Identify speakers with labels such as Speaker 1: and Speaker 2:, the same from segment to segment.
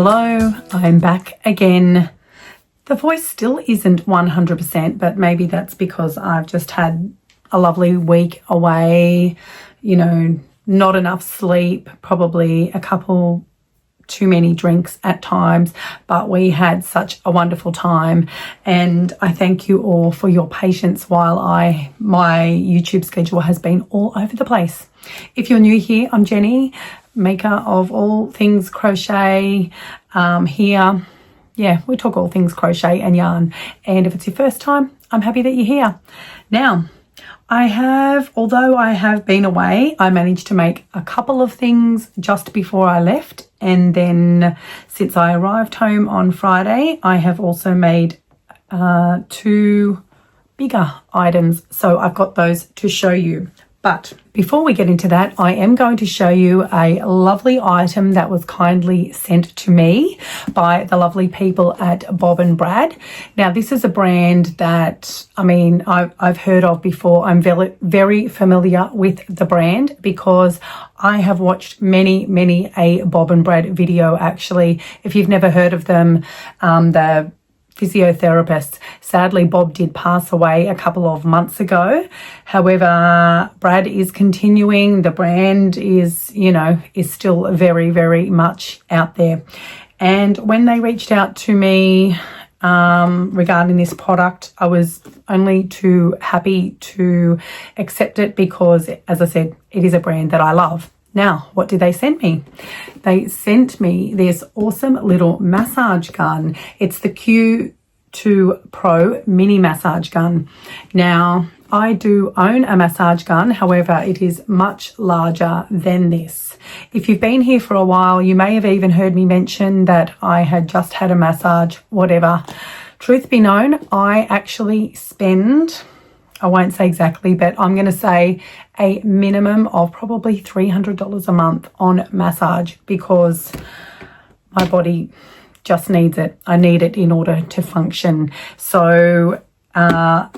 Speaker 1: Hello, I'm back again. The voice still isn't 100%, but maybe that's because I've just had a lovely week away, not enough sleep, probably a couple too many drinks at times, but we had such a wonderful time, and I thank you all for your patience while my YouTube schedule has been all over the place. If you're new here, I'm Jenny, maker of all things crochet here. Yeah, we talk all things crochet and yarn, and if it's your first time, I'm happy that you're here. Now, although I have been away, I managed to make a couple of things just before I left, and then since I arrived home on Friday, I have also made two bigger items, so I've got those to show you. But before we get into that, I am going to show you a lovely item that was kindly sent to me by the lovely people at Bob and Brad. Now, this is a brand that, I've heard of before. I'm very, very familiar with the brand because I have watched many a Bob and Brad video, actually. If you've never heard of them, the physiotherapists. Sadly, Bob did pass away a couple of months ago. However, Brad is continuing. The brand is still very, very much out there. And when they reached out to me regarding this product, I was only too happy to accept it because, as I said, it is a brand that I love. Now, what did they send me? They sent me this awesome little massage gun. It's the Q2 Pro mini massage gun. Now, I do own a massage gun. However, it is much larger than this. If you've been here for a while, you may have even heard me mention that I had just had a massage, whatever. Truth be known, I actually spend, I won't say exactly, but I'm going to say a minimum of probably $300 a month on massage because my body just needs it. I need it in order to function. So a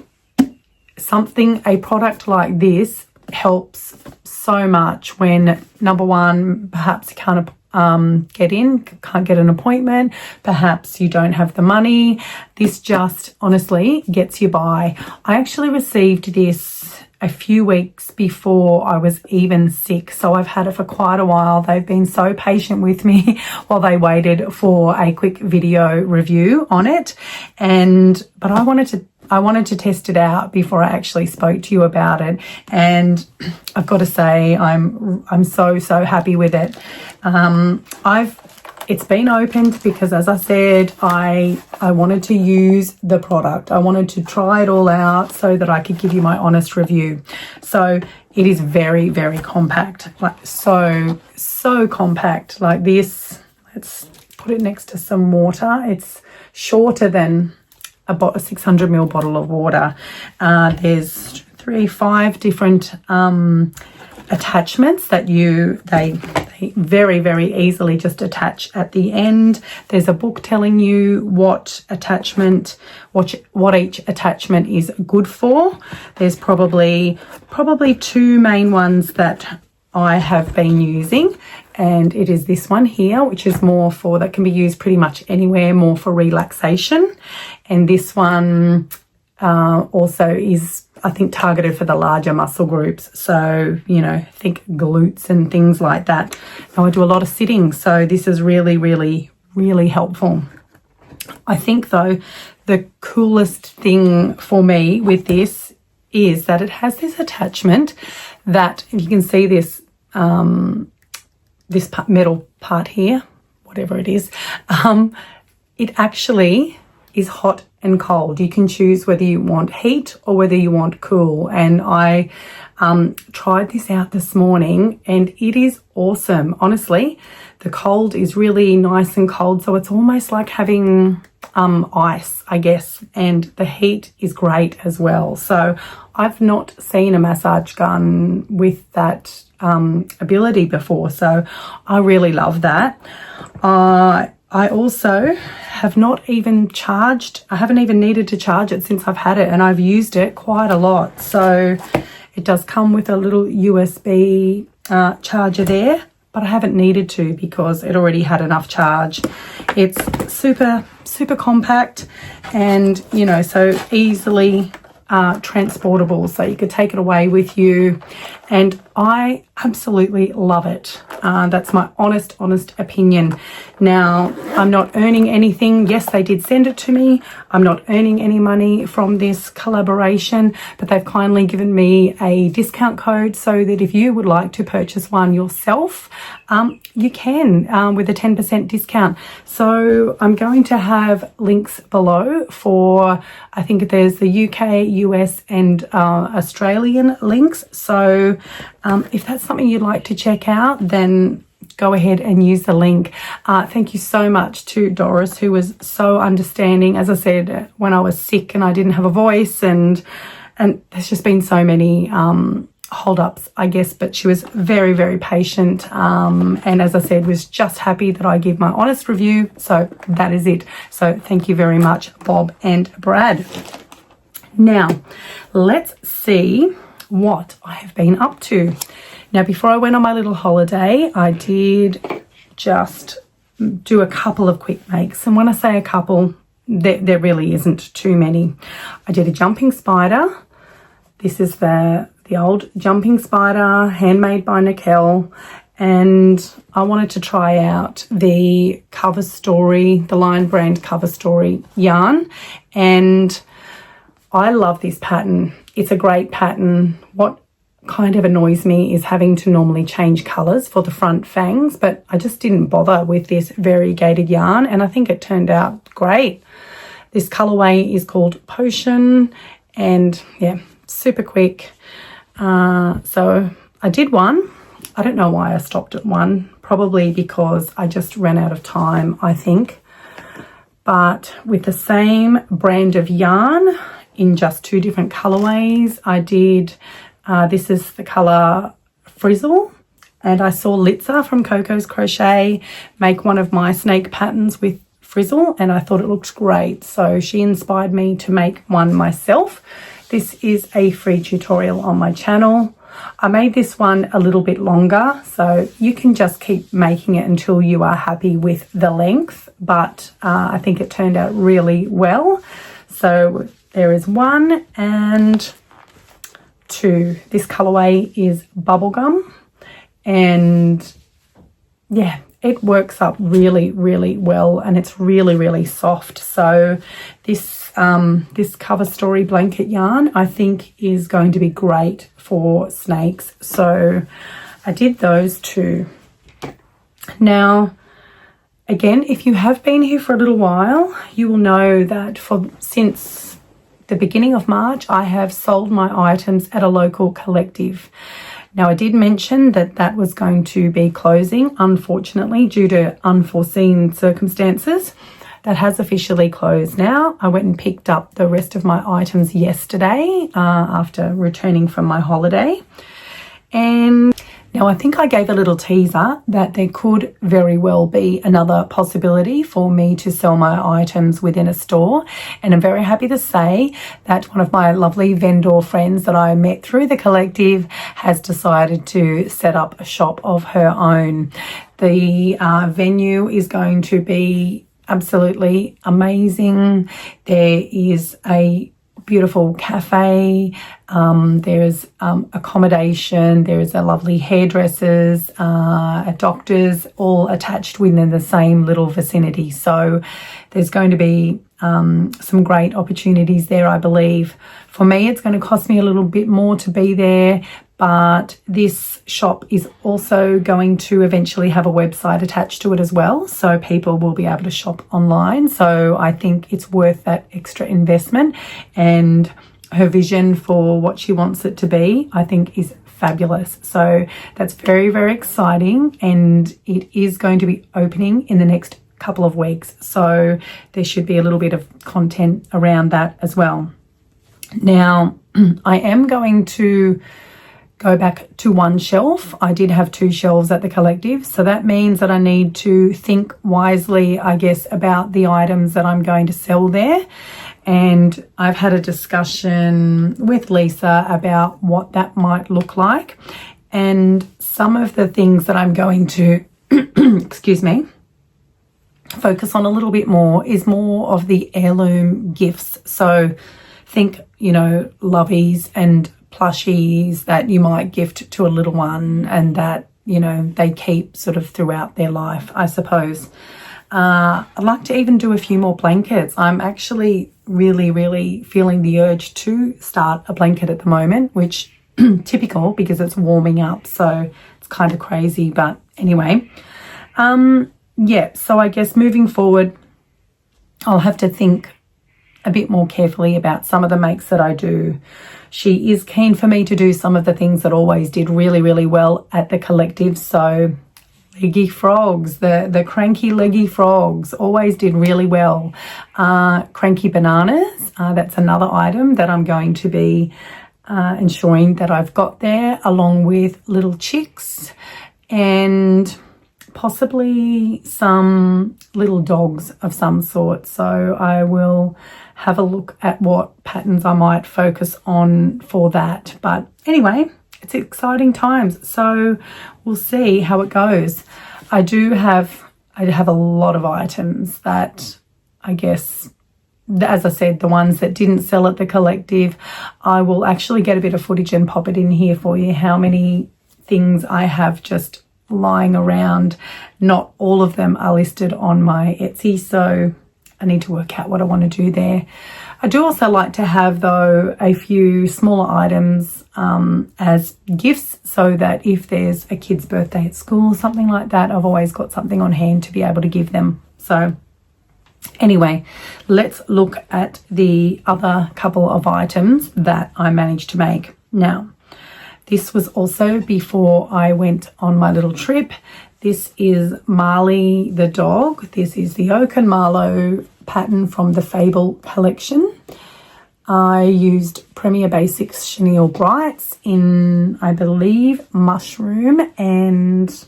Speaker 1: product like this helps so much when, number one, perhaps you can't can't get an appointment, perhaps you don't have the money. This just honestly gets you by. I actually received this a few weeks before I was even sick, so I've had it for quite a while. They've been so patient with me while they waited for a quick video review on it, but I wanted to test it out before I actually spoke to you about it, and I've got to say I'm so happy with it. It's been opened because, as I said, I wanted to use the product. I wanted to try it all out so that I could give you my honest review. So it is very, very compact, like so compact like this. Let's put it next to some water. It's shorter than a 600ml bottle of water. There's 5 different attachments that they very, very easily just attach at the end. There's a book telling you what each attachment is good for. There's probably 2 main ones that I have been using, and it is this one here, which is that can be used pretty much anywhere, more for relaxation. And this one also is, I think, targeted for the larger muscle groups. So, think glutes and things like that. Now, I do a lot of sitting, so this is really, really, really helpful. I think, though, the coolest thing for me with this is that it has this attachment that, if you can see this, metal part here, whatever it is, it actually is hot and cold. You can choose whether you want heat or whether you want cool. And I tried this out this morning and it is awesome. Honestly, the cold is really nice and cold, so it's almost like having ice, I guess, and the heat is great as well. So I've not seen a massage gun with that ability before, so I really love that. I also have not even charged, I haven't even needed to charge it since I've had it, and I've used it quite a lot. So it does come with a little USB charger there, but I haven't needed to because it already had enough charge. It's super, super compact and, you know, so easily transportable, so you could take it away with you, and I absolutely love it. That's my honest opinion. Now, I'm not earning anything. Yes, they did send it to me. I'm not earning any money from this collaboration, but they've kindly given me a discount code so that if you would like to purchase one yourself, you can with a 10% discount. So I'm going to have links below for, I think there's the UK, US and Australian links. So if that's something you'd like to check out, then go ahead and use the link. Thank you so much to Doris, who was so understanding. As I said, when I was sick and I didn't have a voice, and there's just been so many hold-ups, I guess, but she was very, very patient, and as I said, was just happy that I give my honest review. So that is it. So thank you very much, Bob and Brad. Now, let's see what I have been up to. Now, before I went on my little holiday, I did just do a couple of quick makes. And when I say a couple, there really isn't too many. I did a jumping spider. This is the old jumping spider, handmade by Nicole. And I wanted to try out the cover story, the Lion brand cover story yarn. And I love this pattern. It's a great pattern. What kind of annoys me is having to normally change colours for the front fangs, but I just didn't bother with this variegated yarn, and I think it turned out great. This colourway is called Potion, and yeah, super quick. So I did one. I don't know why I stopped at one, probably because I just ran out of time, I think. But with the same brand of yarn in just two different colourways, I did, this is the colour Frizzle, and I saw Litza from Coco's Crochet make one of my snake patterns with Frizzle, and I thought it looked great. So she inspired me to make one myself. This is a free tutorial on my channel. I made this one a little bit longer, so you can just keep making it until you are happy with the length, but I think it turned out really well. So there is 1 and 2. This colorway is Bubblegum, and yeah, it works up really, really well, and it's really, really soft. So this this cover story blanket yarn, I think, is going to be great for snakes. So I did those two. Now, again, if you have been here for a little while, you will know that since the beginning of March, I have sold my items at a local collective. Now, I did mention that that was going to be closing, unfortunately, due to unforeseen circumstances. That has officially closed now. I went and picked up the rest of my items yesterday after returning from my holiday. And now I think I gave a little teaser that there could very well be another possibility for me to sell my items within a store. And I'm very happy to say that one of my lovely vendor friends that I met through the collective has decided to set up a shop of her own. The venue is going to be absolutely amazing. There is a beautiful cafe, there is accommodation, there is a lovely hairdressers, a doctor's, all attached within the same little vicinity. So there's going to be some great opportunities there, I believe. For me, it's going to cost me a little bit more to be there, but this shop is also going to eventually have a website attached to it as well, so people will be able to shop online. So I think it's worth that extra investment, and her vision for what she wants it to be, I think, is fabulous. So that's very, very exciting, and it is going to be opening in the next couple of weeks, so there should be a little bit of content around that as well. Now, I am going to go back to one shelf. I did have 2 shelves at the collective, so that means that I need to think wisely, I guess, about the items that I'm going to sell there. And I've had a discussion with Lisa about what that might look like. And some of the things that I'm going to, excuse me, focus on a little bit more is more of the heirloom gifts. So think, you know, loveys and plushies that you might gift to a little one and that, you know, they keep sort of throughout their life, I suppose. I'd like to even do a few more blankets. I'm actually really feeling the urge to start a blanket at the moment, which typical because it's warming up, so it's kind of crazy. But anyway, yeah, so I guess moving forward, I'll have to think a bit more carefully about some of the makes that I do. She is keen for me to do some of the things that always did really well at the collective. So leggy frogs, the cranky leggy frogs always did really well. Cranky bananas, that's another item that I'm going to be ensuring that I've got there, along with little chicks and possibly some little dogs of some sort. So I will have a look at what patterns I might focus on for that. But anyway, it's exciting times, so we'll see how it goes. I have a lot of items that I guess, as I said, the ones that didn't sell at the collective, I will actually get a bit of footage and pop it in here for you, how many things I have just lying around. Not all of them are listed on my Etsy, so I need to work out what I want to do there. I do also like to have, though, a few smaller items as gifts, so that if there's a kid's birthday at school or something like that, I've always got something on hand to be able to give them. So anyway, let's look at the other couple of items that I managed to make. Now, this was also before I went on my little trip. This is Marley the dog. This is the Oak and Marlow pattern from the Fable collection. I used Premier Basics Chenille Brights in, I believe, mushroom and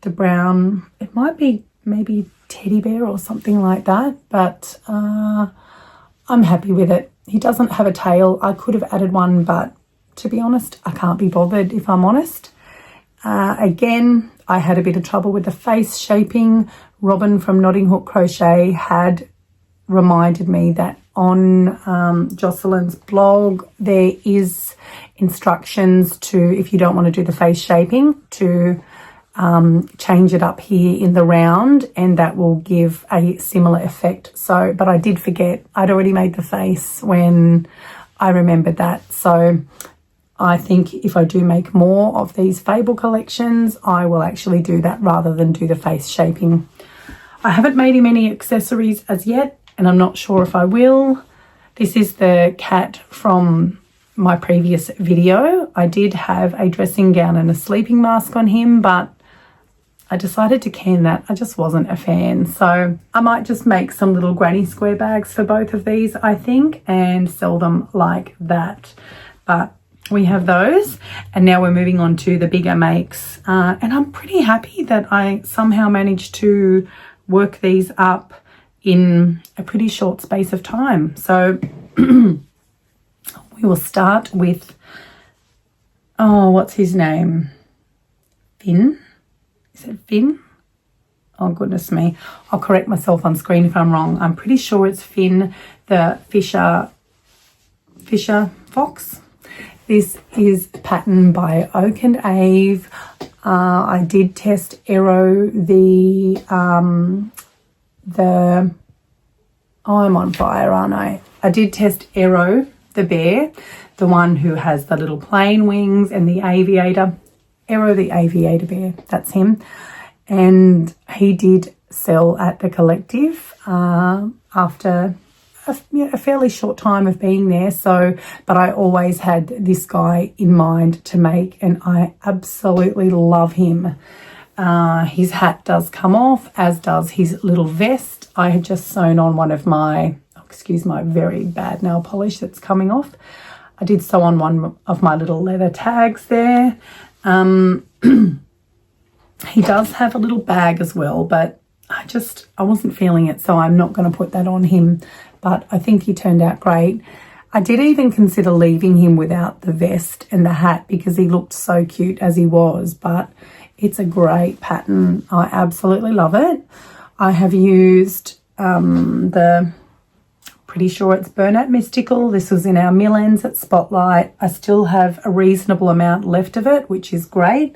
Speaker 1: the brown, it might be maybe teddy bear or something like that, but I'm happy with it. He doesn't have a tail. I could have added one, but to be honest, I can't be bothered, if I'm honest. Again, I had a bit of trouble with the face shaping. Robin from Knotting Hook Crochet had reminded me that on Jocelyn's blog there is instructions to, if you don't want to do the face shaping, to change it up here in the round, and that will give a similar effect. So, but I did forget. I'd already made the face when I remembered that. So I think if I do make more of these Fable collections, I will actually do that rather than do the face shaping. I haven't made him any accessories as yet, and I'm not sure if I will. This is the cat from my previous video. I did have a dressing gown and a sleeping mask on him, but I decided to can that. I just wasn't a fan. So I might just make some little granny square bags for both of these, I think, and sell them like that. But we have those, and now we're moving on to the bigger makes. And I'm pretty happy that I somehow managed to work these up in a pretty short space of time. So we will start with, oh, what's his name? Finn? Is it Finn? Oh, goodness me. I'll correct myself on screen if I'm wrong. I'm pretty sure it's Finn, the Fisher fox. This is a pattern by Oak and Ave. I did test Aero, I'm on fire, aren't I? I did test Aero, the bear, the one who has the little plane wings, and the aviator. Aero, the aviator bear, that's him. And he did sell at the collective after a fairly short time of being there. So, but I always had this guy in mind to make, and I absolutely love him. His hat does come off, as does his little vest. I had just sewn on one of my, excuse my very bad nail polish that's coming off. I did sew on one of my little leather tags there. He does have a little bag as well, but I wasn't feeling it, so I'm not going to put that on him. But I think he turned out great. I did even consider leaving him without the vest and the hat because he looked so cute as he was, but it's a great pattern. I absolutely love it. I have used pretty sure it's Burnout Mystical. This was in our mill ends at Spotlight. I still have a reasonable amount left of it, which is great.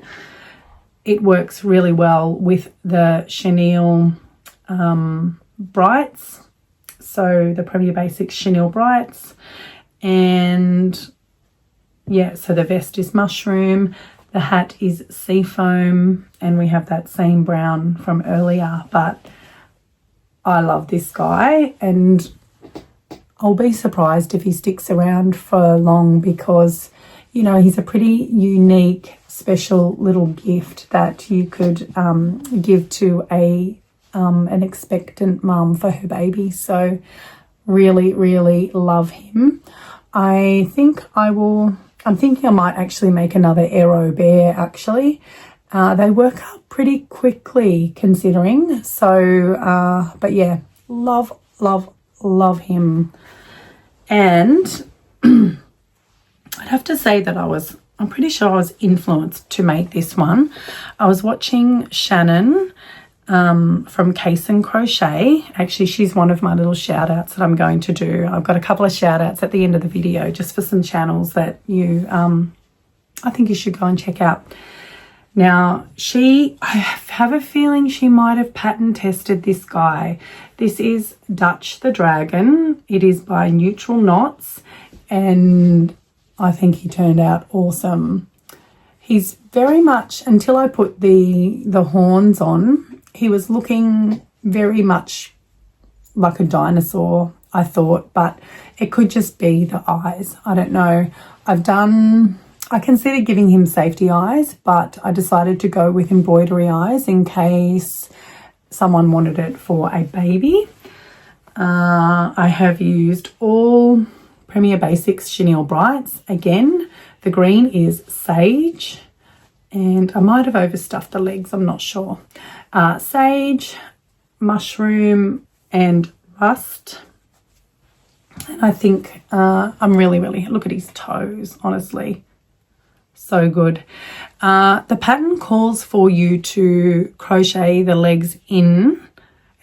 Speaker 1: It works really well with the chenille Brights. So the Premier Basics chenille Brights. And yeah, so the vest is mushroom. The hat is seafoam, and we have that same brown from earlier, but I love this guy, and I'll be surprised if he sticks around for long because, you know, he's a pretty unique, special little gift that you could give to an expectant mum for her baby. So really, really love him. I'm thinking I might actually make another Aero Bear actually. They work up pretty quickly considering. So, but yeah, love love him. And I'd have to say that I'm pretty sure I was influenced to make this one. I was watching Shannon from Case and Crochet. Actually, she's one of my little shout outs that I'm going to do. I've got a couple of shout outs at the end of the video just for some channels that you I think you should go and check out. Now, I have a feeling she might have pattern tested this guy. This is Dutch the Dragon. It is by Neutral Knots, and I think he turned out awesome. He's very much, until I put the horns on, he was looking very much like a dinosaur, I thought, but it could just be the eyes. I don't know. I considered giving him safety eyes, but I decided to go with embroidery eyes in case someone wanted it for a baby. I have used all Premier Basics Chenille Brights. Again, the green is Sage, and I might have overstuffed the legs, I'm not sure. Sage, Mushroom and Rust. And I think I'm really, look at his toes, honestly. So good. The pattern calls for you to crochet the legs in.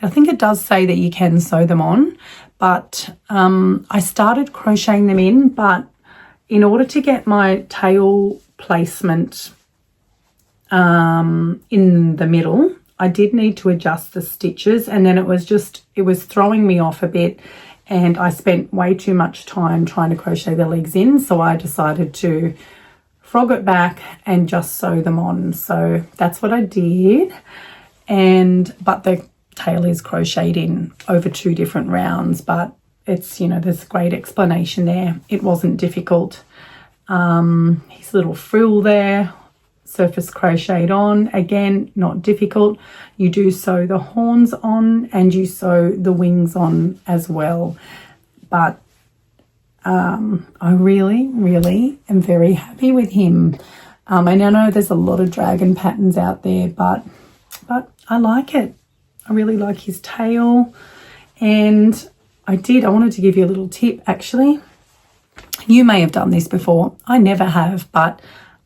Speaker 1: I think it does say that you can sew them on, but I started crocheting them in, but in order to get my tail placement in the middle, I did need to adjust the stitches, and then it was throwing me off a bit, and I spent way too much time trying to crochet the legs in, so I decided to frog it back and just sew them on. So that's what I did. But the tail is crocheted in over 2 different rounds, but it's, you know, there's a great explanation there. It wasn't difficult. His little frill there, surface crocheted on, again, not difficult. You do sew the horns on and you sew the wings on as well. But I really am very happy with him. And I know there's a lot of dragon patterns out there, but I like it. I really like his tail. And I wanted to give you a little tip, actually. You may have done this before. I never have, but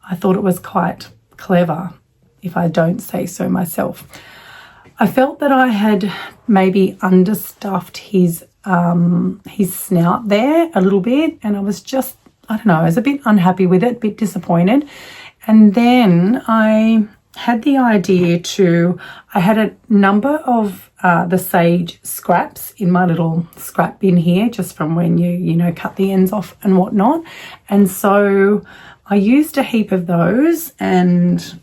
Speaker 1: I thought it was quite clever, if I don't say so myself. I felt that I had maybe understuffed his snout there a little bit, and I was just, I don't know, I was a bit unhappy with it, a bit disappointed. And then I had the idea I had a number of the sage scraps in my little scrap bin here, just from when you cut the ends off and whatnot. And so I used a heap of those and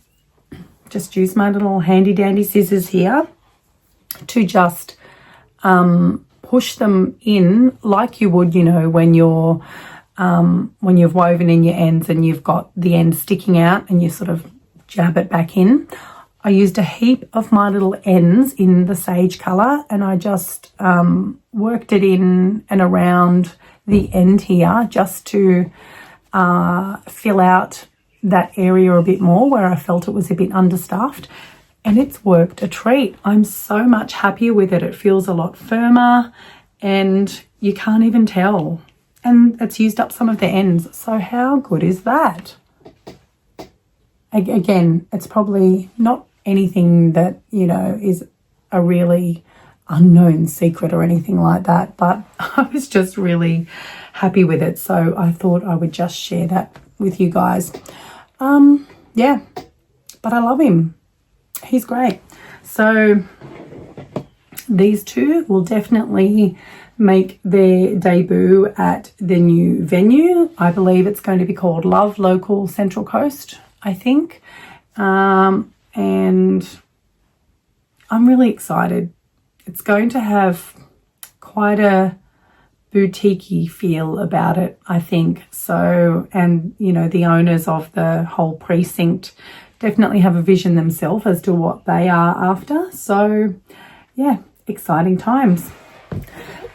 Speaker 1: just used my little handy dandy scissors here to just push them in like you would, when you've woven in your ends and you've got the end sticking out and you sort of jab it back in. I used a heap of my little ends in the sage colour, and I just worked it in and around the end here just to fill out that area a bit more where I felt it was a bit understuffed. And it's worked a treat. I'm so much happier with it. It feels a lot firmer and you can't even tell. and it's used up some of the ends. So how good is that? Again, it's probably not anything that, you know, is a really unknown secret or anything like that, but I was just really happy with it. So I thought I would just share that with you guys. Yeah, but I love him. He's great. So these two will definitely make their debut at the new venue. I believe it's going to be called Love Local Central Coast, I think. And I'm really excited. It's going to have quite a boutique-y feel about it, I think. So, and, you know, the owners of the whole precinct definitely have a vision themselves as to what they are after. So, yeah, exciting times.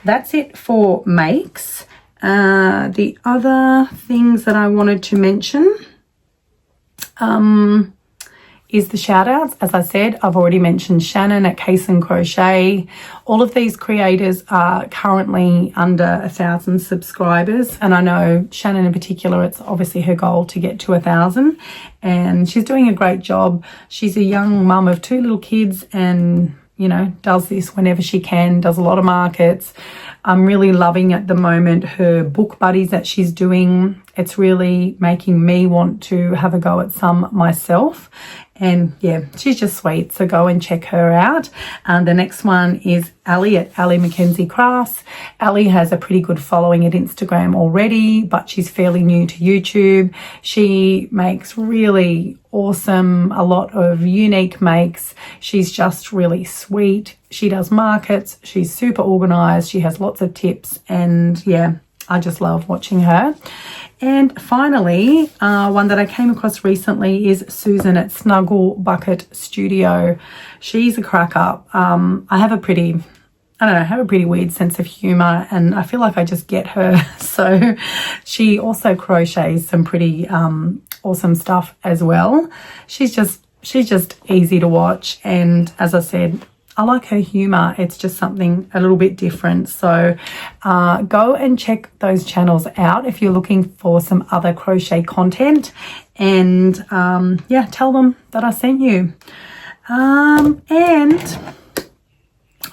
Speaker 1: That's it for makes. The other things that I wanted to mention is the shout outs. As I said, I've already mentioned Shannon at Case and Crochet. All of these creators are currently under 1,000 subscribers. And I know Shannon in particular, it's obviously her goal to get to 1,000. And she's doing a great job. She's a young mum of 2 little kids and, you know, does this whenever she can, does a lot of markets. I'm really loving at the moment her book buddies that she's doing. It's really making me want to have a go at some myself. And yeah, she's just sweet. So go and check her out. The next one is Ali at Ali Mackenzie Crafts. Ali has a pretty good following at Instagram already, but she's fairly new to YouTube. She makes really awesome, a lot of unique makes. She's just really sweet. She does markets. She's super organized. She has lots of tips. And yeah, I just love watching her. And finally, one that I came across recently is Susan at Snuggle Bucket Studio. She's a cracker. I have a pretty weird sense of humor, and I feel like I just get her. So she also crochets some pretty awesome stuff as well. She's just easy to watch, and as I said, I like her humor. It's just something a little bit different. So go and check those channels out if you're looking for some other crochet content, and yeah, tell them that I sent you. And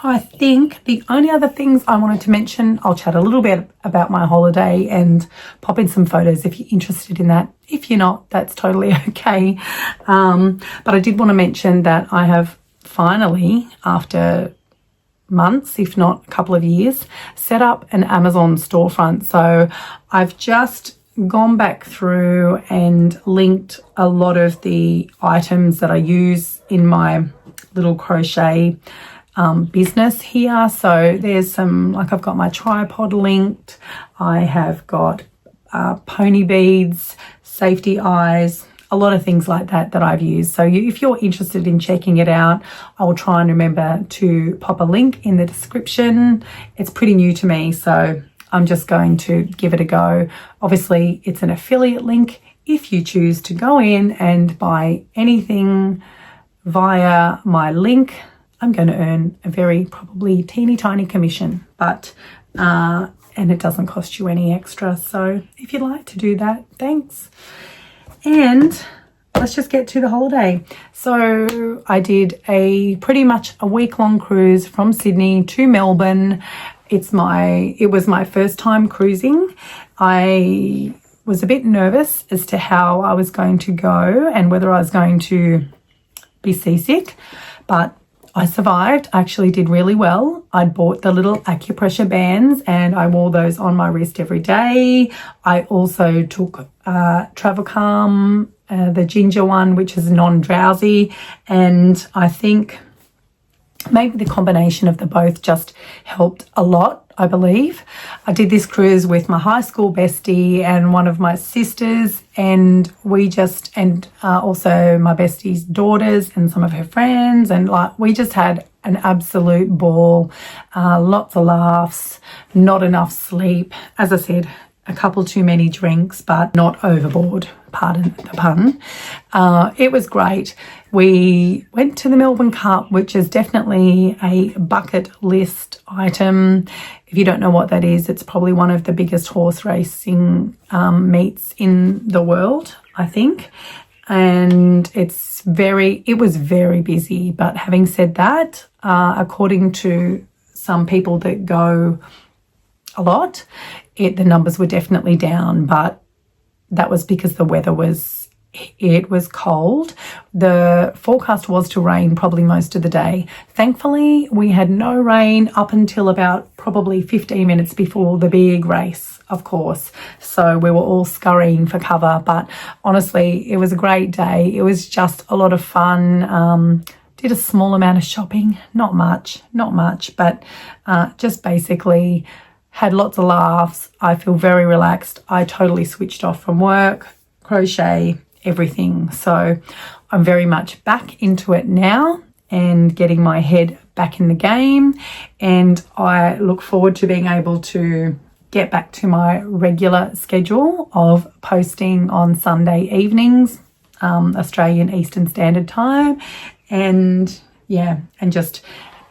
Speaker 1: I think the only other things I wanted to mention, I'll chat a little bit about my holiday and pop in some photos if you're interested in that. If you're not, that's totally okay. But I did want to mention that I have finally, after months, if not a couple of years, set up an Amazon storefront. So I've just gone back through and linked a lot of the items that I use in my little crochet business here. So there's some, like, I've got my tripod linked. I have got pony beads, safety eyes, a lot of things like that I've used. So if you're interested in checking it out, I will try and remember to pop a link in the description. It's pretty new to me, so I'm just going to give it a go. Obviously, it's an affiliate link. If you choose to go in and buy anything via my link, I'm going to earn a very probably teeny tiny commission, but and it doesn't cost you any extra. So if you'd like to do that, thanks. And let's just get to the holiday. So I did pretty much a week-long cruise from Sydney to Melbourne. It was my first time cruising. I was a bit nervous as to how I was going to go and whether I was going to be seasick, but I survived. I actually did really well. I'd bought the little acupressure bands and I wore those on my wrist every day. I also took Travel Calm, the ginger one, which is non-drowsy. And I think maybe the combination of the both just helped a lot, I believe. I did this cruise with my high school bestie and one of my sisters, and also my bestie's daughters and some of her friends, and we just had an absolute ball. Lots of laughs, not enough sleep. As I said, a couple too many drinks, but not overboard, pardon the pun. It was great. We went to the Melbourne Cup, which is definitely a bucket list item. If you don't know what that is, it's probably one of the biggest horse racing meets in the world, I think. And it was very busy. But having said that, according to some people that go a lot, the numbers were definitely down, but that was because the weather was cold. The forecast was to rain probably most of the day. Thankfully, we had no rain up until about probably 15 minutes before the big race, of course. So we were all scurrying for cover, but honestly, it was a great day. It was just a lot of fun. Did a small amount of shopping, not much, but just basically had lots of laughs. I feel very relaxed. I totally switched off from work, crochet, everything. So I'm very much back into it now and getting my head back in the game. And I look forward to being able to get back to my regular schedule of posting on Sunday evenings, Australian Eastern Standard Time. And yeah, and just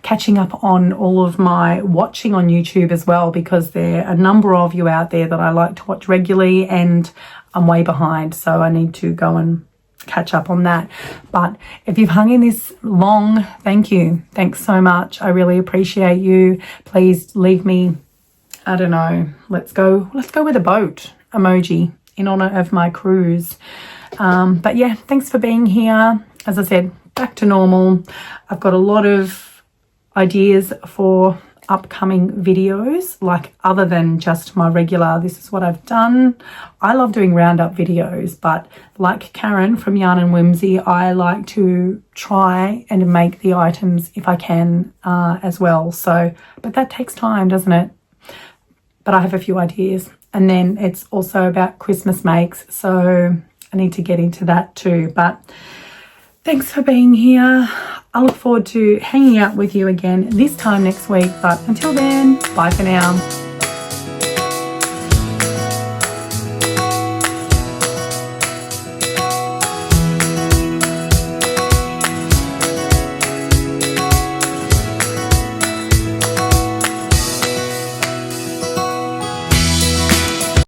Speaker 1: catching up on all of my watching on YouTube as well, because there are a number of you out there that I like to watch regularly and I'm way behind, so I need to go and catch up on that. But if you've hung in this long, thank you. Thanks so much. I really appreciate you. Please leave me, I don't know, let's go with a boat emoji in honor of my cruise. But yeah, thanks for being here. As I said, back to normal. I've got a lot of ideas for upcoming videos, like other than just my regular, this is what I've done. I love doing roundup videos, but like Karen from Yarn and Whimsy, I like to try and make the items if I can as well. So, but that takes time, doesn't it? But I have a few ideas. And then it's also about Christmas makes, so I need to get into that too. But thanks for being here. I look forward to hanging out with you again this time next week. But until then, bye for now.